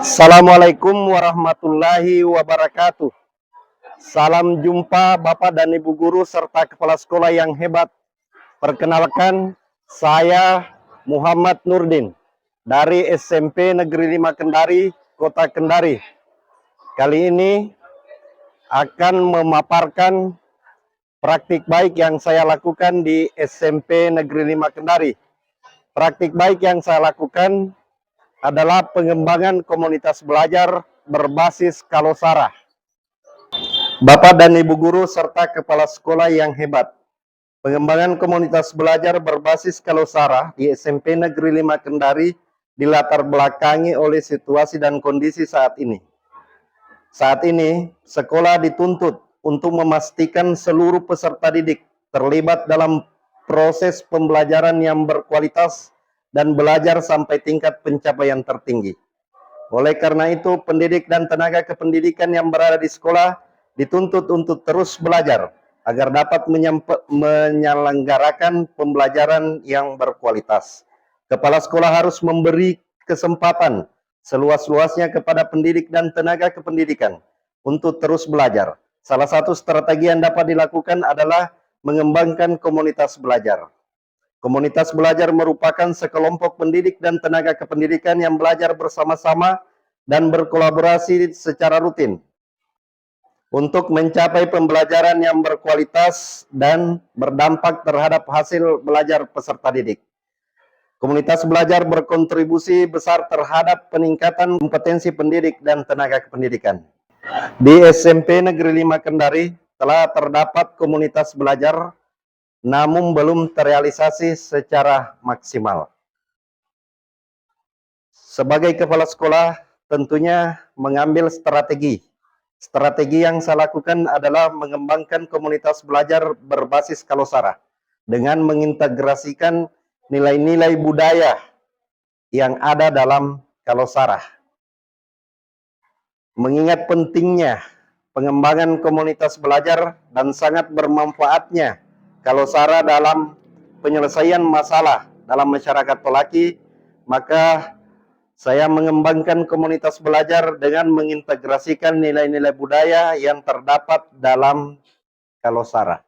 Assalamualaikum warahmatullahi wabarakatuh. Salam jumpa Bapak dan Ibu guru serta kepala sekolah yang hebat. Perkenalkan, saya Muhammad Nurdin dari SMP Negeri 5 Kendari, Kota Kendari. Kali ini akan memaparkan praktik baik yang saya lakukan di SMP Negeri 5 Kendari. Praktik baik yang saya lakukan adalah pengembangan komunitas belajar berbasis Kalosara. Bapak dan Ibu guru serta kepala sekolah yang hebat, pengembangan komunitas belajar berbasis Kalosara di SMP Negeri 5 Kendari dilatar belakangi oleh situasi dan kondisi saat ini. Saat ini, sekolah dituntut untuk memastikan seluruh peserta didik terlibat dalam proses pembelajaran yang berkualitas dan belajar sampai tingkat pencapaian tertinggi. Oleh karena itu, pendidik dan tenaga kependidikan yang berada di sekolah dituntut untuk terus belajar agar dapat menyelenggarakan pembelajaran yang berkualitas. Kepala sekolah harus memberi kesempatan seluas-luasnya kepada pendidik dan tenaga kependidikan untuk terus belajar. Salah satu strategi yang dapat dilakukan adalah mengembangkan komunitas belajar. Komunitas belajar merupakan sekelompok pendidik dan tenaga kependidikan yang belajar bersama-sama dan berkolaborasi secara rutin untuk mencapai pembelajaran yang berkualitas dan berdampak terhadap hasil belajar peserta didik. Komunitas belajar berkontribusi besar terhadap peningkatan kompetensi pendidik dan tenaga kependidikan. Di SMP Negeri 5 Kendari telah terdapat komunitas belajar, namun belum terrealisasi secara maksimal. Sebagai kepala sekolah, tentunya mengambil strategi. Strategi yang saya lakukan adalah mengembangkan komunitas belajar berbasis Kalosara dengan mengintegrasikan nilai-nilai budaya yang ada dalam Kalosara. Mengingat pentingnya pengembangan komunitas belajar dan sangat bermanfaatnya Kalosara dalam penyelesaian masalah dalam masyarakat Tolaki, maka saya mengembangkan komunitas belajar dengan mengintegrasikan nilai-nilai budaya yang terdapat dalam Kalosara.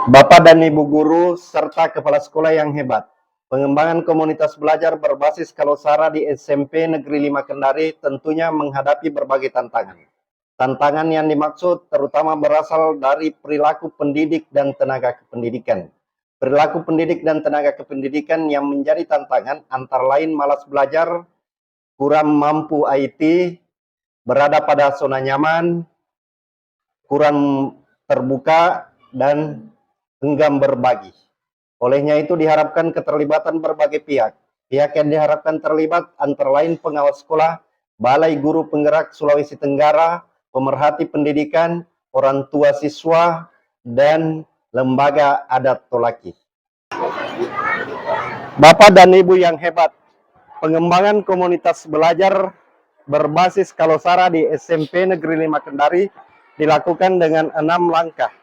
Bapak dan Ibu guru serta kepala sekolah yang hebat, pengembangan komunitas belajar berbasis Kalosara di SMP Negeri 5 Kendari tentunya menghadapi berbagai tantangan. Tantangan yang dimaksud terutama berasal dari perilaku pendidik dan tenaga kependidikan. Perilaku pendidik dan tenaga kependidikan yang menjadi tantangan antara lain malas belajar, kurang mampu IT, berada pada zona nyaman, kurang terbuka, dan enggan berbagi. Olehnya itu diharapkan keterlibatan berbagai pihak. Pihak yang diharapkan terlibat antara lain pengawas sekolah, Balai Guru Penggerak Sulawesi Tenggara, pemerhati pendidikan, orang tua siswa, dan lembaga adat Tolaki. Bapak dan Ibu yang hebat, pengembangan komunitas belajar berbasis Kalosara di SMP Negeri 5 Kendari dilakukan dengan 6 langkah.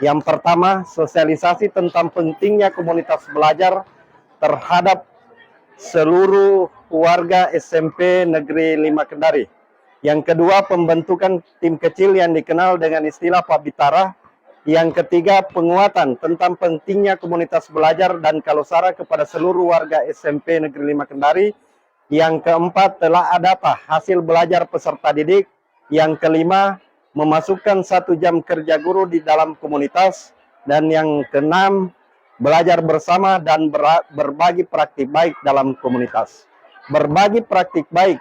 Yang pertama, sosialisasi tentang pentingnya komunitas belajar terhadap seluruh warga SMP Negeri 5 Kendari. Yang kedua, pembentukan tim kecil yang dikenal dengan istilah Pabitara. Yang ketiga, penguatan tentang pentingnya komunitas belajar dan Kalosara kepada seluruh warga SMP Negeri 5 Kendari. Yang keempat, telah ada hasil belajar peserta didik. Yang kelima, memasukkan 1 jam kerja guru di dalam komunitas. Dan yang keenam, belajar bersama dan berbagi praktik baik dalam komunitas. Berbagi praktik baik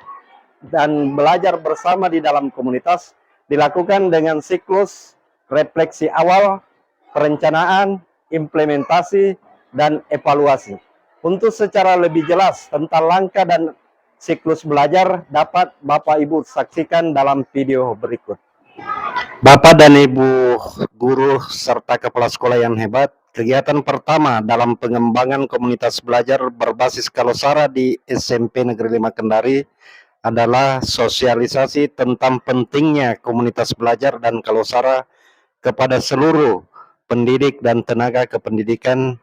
dan belajar bersama di dalam komunitas dilakukan dengan siklus refleksi awal, perencanaan, implementasi, dan evaluasi. Untuk secara lebih jelas tentang langkah dan siklus belajar dapat Bapak Ibu saksikan dalam video berikut. Bapak dan Ibu guru serta kepala sekolah yang hebat, kegiatan pertama dalam pengembangan komunitas belajar berbasis Kalosara di SMP Negeri 5 Kendari adalah sosialisasi tentang pentingnya komunitas belajar dan Kalosara kepada seluruh pendidik dan tenaga kependidikan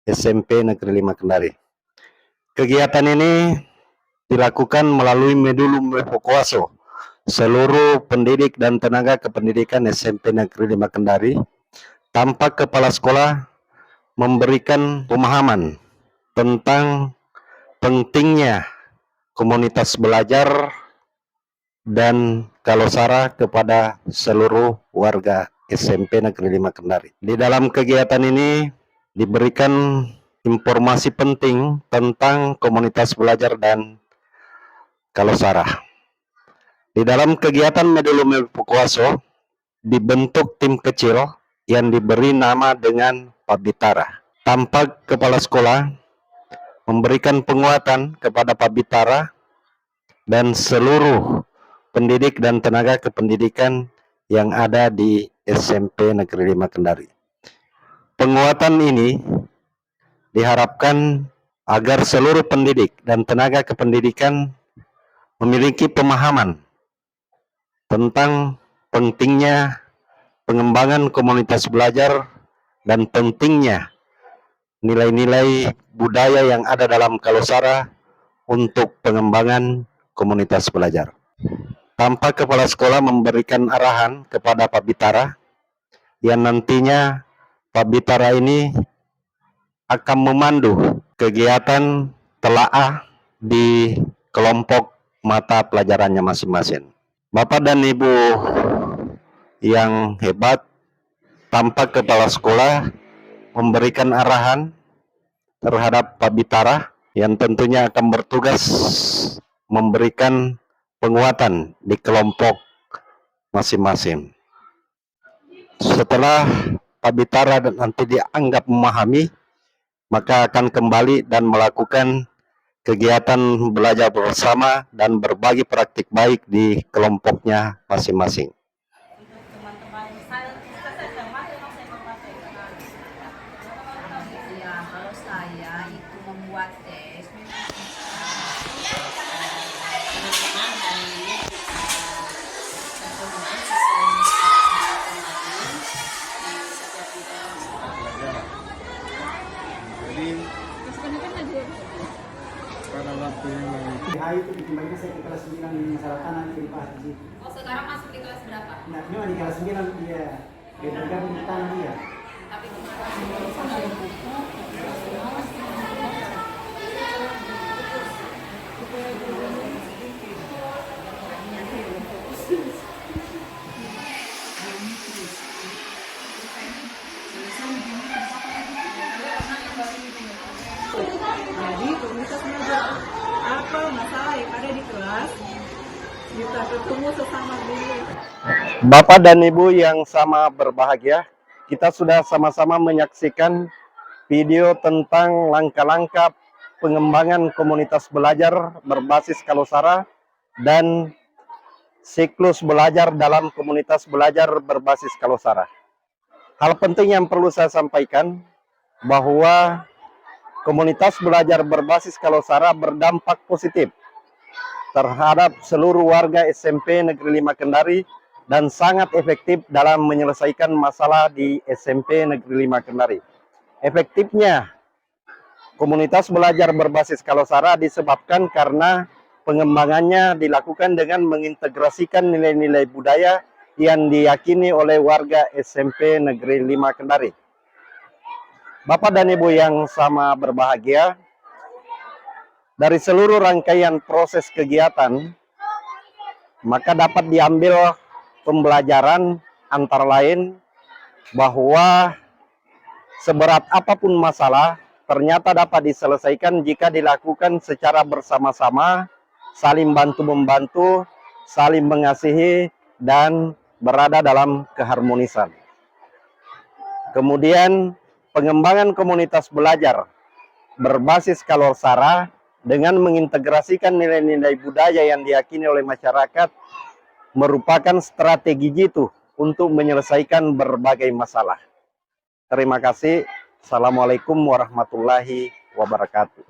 SMP Negeri 5 Kendari. Kegiatan ini dilakukan melalui Medulum Evakuaso. Seluruh pendidik dan tenaga kependidikan SMP Negeri 5 Kendari tanpa kepala sekolah memberikan pemahaman tentang pentingnya komunitas belajar dan Kalosara kepada seluruh warga SMP Negeri 5 Kendari. Di dalam kegiatan ini diberikan informasi penting tentang komunitas belajar dan Kalosara. Di dalam kegiatan Medulum Evakuaso dibentuk tim kecil yang diberi nama dengan Pabitara. Tanpa kepala sekolah memberikan penguatan kepada Pabitara dan seluruh pendidik dan tenaga kependidikan yang ada di SMP Negeri 5 Kendari. Penguatan ini diharapkan agar seluruh pendidik dan tenaga kependidikan memiliki pemahaman tentang pentingnya pengembangan komunitas belajar dan pentingnya nilai-nilai budaya yang ada dalam Kalosara untuk pengembangan komunitas belajar. Tanpa kepala sekolah memberikan arahan kepada Pabitara yang nantinya Pabitara ini akan memandu kegiatan telaah di kelompok mata pelajarannya masing-masing. Bapak dan Ibu yang hebat, tanpa kepala sekolah memberikan arahan terhadap Pabitara yang tentunya akan bertugas memberikan penguatan di kelompok masing-masing. Setelah Pabitara nanti dianggap memahami, maka akan kembali dan melakukan kegiatan belajar bersama dan berbagi praktik baik di kelompoknya masing-masing. Ya, kalau saya itu membuat tes pada waktu yang lalu. Hari itu dikembalikan saya ke kelas 9 di masyarakat nanti di Pak Haji. Oh, sekarang masuk di kelas berapa? Nah, memang di kelas 9 dia bergabung di tanah dia. Tapi kemarin Jadi komunitas belajar apa masalah yang ada di kelas kita ketemu sesama guru. Bapak dan Ibu yang sama berbahagia, kita sudah sama-sama menyaksikan video tentang langkah-langkah pengembangan komunitas belajar berbasis Kalosara dan siklus belajar dalam komunitas belajar berbasis Kalosara. Hal penting yang perlu saya sampaikan bahwa komunitas belajar berbasis Kalosara berdampak positif terhadap seluruh warga SMP Negeri 5 Kendari dan sangat efektif dalam menyelesaikan masalah di SMP Negeri 5 Kendari. Efektifnya komunitas belajar berbasis Kalosara disebabkan karena pengembangannya dilakukan dengan mengintegrasikan nilai-nilai budaya yang diyakini oleh warga SMP Negeri 5 Kendari. Bapak dan Ibu yang sama berbahagia, dari seluruh rangkaian proses kegiatan, maka dapat diambil pembelajaran antara lain bahwa seberat apapun masalah ternyata dapat diselesaikan jika dilakukan secara bersama-sama, saling bantu-membantu, saling mengasihi, dan berada dalam keharmonisan. Kemudian pengembangan komunitas belajar berbasis Kalosara dengan mengintegrasikan nilai-nilai budaya yang diyakini oleh masyarakat merupakan strategi jitu untuk menyelesaikan berbagai masalah. Terima kasih. Assalamualaikum warahmatullahi wabarakatuh.